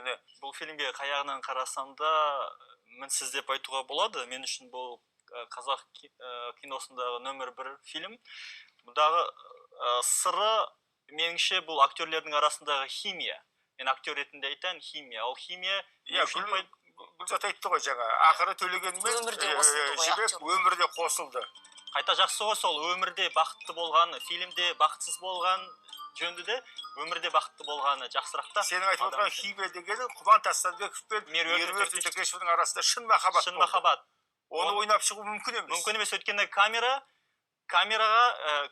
яғни бұл фильмге қаяғынан қарасам да мінсіз деп айтуға болады. Мен үшін бұл қазақ киносындағы нөмір 1 фильм. Бұндағы сыры меніңше бұл актерлердің арасындағы химия. Мен актер ретінде айтайын, химия. Ол химия Гүлзат айтты ғой жаңа, ақыры төлегенмен жібек өмірде қосылды. Қайта жақсы ғой, сол өмірде бақытты болғаны, фильмде бақытсыз болған жөнді де, өмірде бақытты болғаны жақсырақ та. Сенің айтып отырған химия дегені Құман Тастанбеков пен Меруерт Өтекешевтің арасында шын махаббат болды. Шын махаббат. Оны ойнап шығу мүмкін емес. Мүмкін емес, өйткені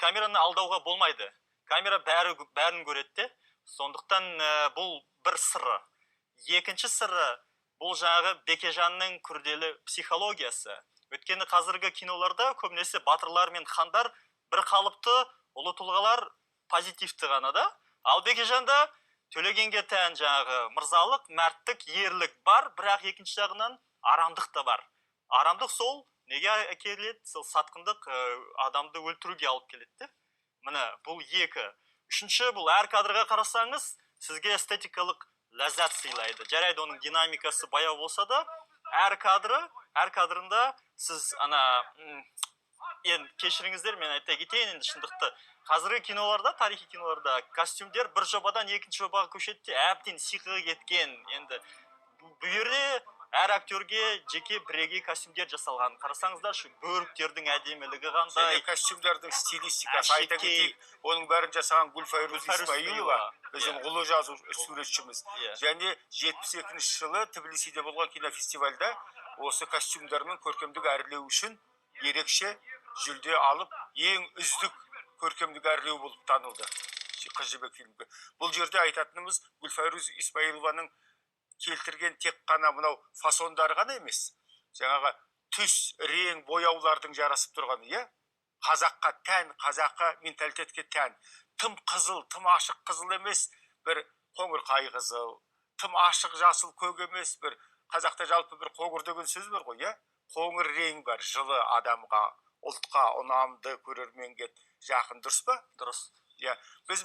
камераны алдауға болмайды. Камера бәрін көреді де. Сондықтан бұл бір сыры. Екінші сыры бұл жаңағы Бекежанның күрделі психологиясы. Өткені қазіргі киноларда көбінесе батырлар мен хандар бір қалыпты, ұлы тұлғалар позитивті ғана да. Ал Бекежанда Төлегенге тән жаңағы мырзалық, мәрттік, ерлік бар, бірақ екінші жағынан арамдық та бар. Арамдық сол неге әкеледі? Сол сатқындық адамды өлтіруге алып келеді. Міне, бұл екі. Үшінші, бұл әр кадрға қарасаңыз, сізге эстетикалық ләззат сыйлайды. Жарайды, оның динамикасы баяу болса да, әр кадрында сіз кешіріңіздер, мен айта кетейін енді шындықты. Қазіргі киноларда, тарихи киноларда костюмдер бір жобадан екінші жобаға көшеді, әбден сиқы кеткен. Енді бұл жерде әр актерге жеке бірегей костюмдер жасалған. Қарасаңыздар, шу бөріктердің әдемілігі қандай. Және костюмдардың стилистикасы айта кетейік. Оның бәрін жасаған Гүлфайруз Исмаилова, біздің ұлы суретшіміз. Және 72-ші жылы Тбилисиде болған кинофестивальда осы костюмдармен көркемдік әрлеу үшін ерекше жүлде алып, ең үздік көркемдік әрлеу болып танылды Қыз жібек фильмге. Бұл жерде айтатынымыз Гүлфайруз Исмаилованың келтірген тек қана мынау фасондары ғана емес. Жаңағы түс, рең, бояулардың жарасып тұрғаны, қазаққа тән, қазаққа менталитетке тән. Тым қызыл, тым ашық қызыл емес, бір қоңыр қай қызыл, тым ашық жасыл көк емес, бір қазақта жалпы бір қоңыр деген сөз бар ғой, қоңыр рең бар, жылы адамға, ұлтқа ұнамды, көрерменге жақын, дұрыс па? Дұрыс. Біз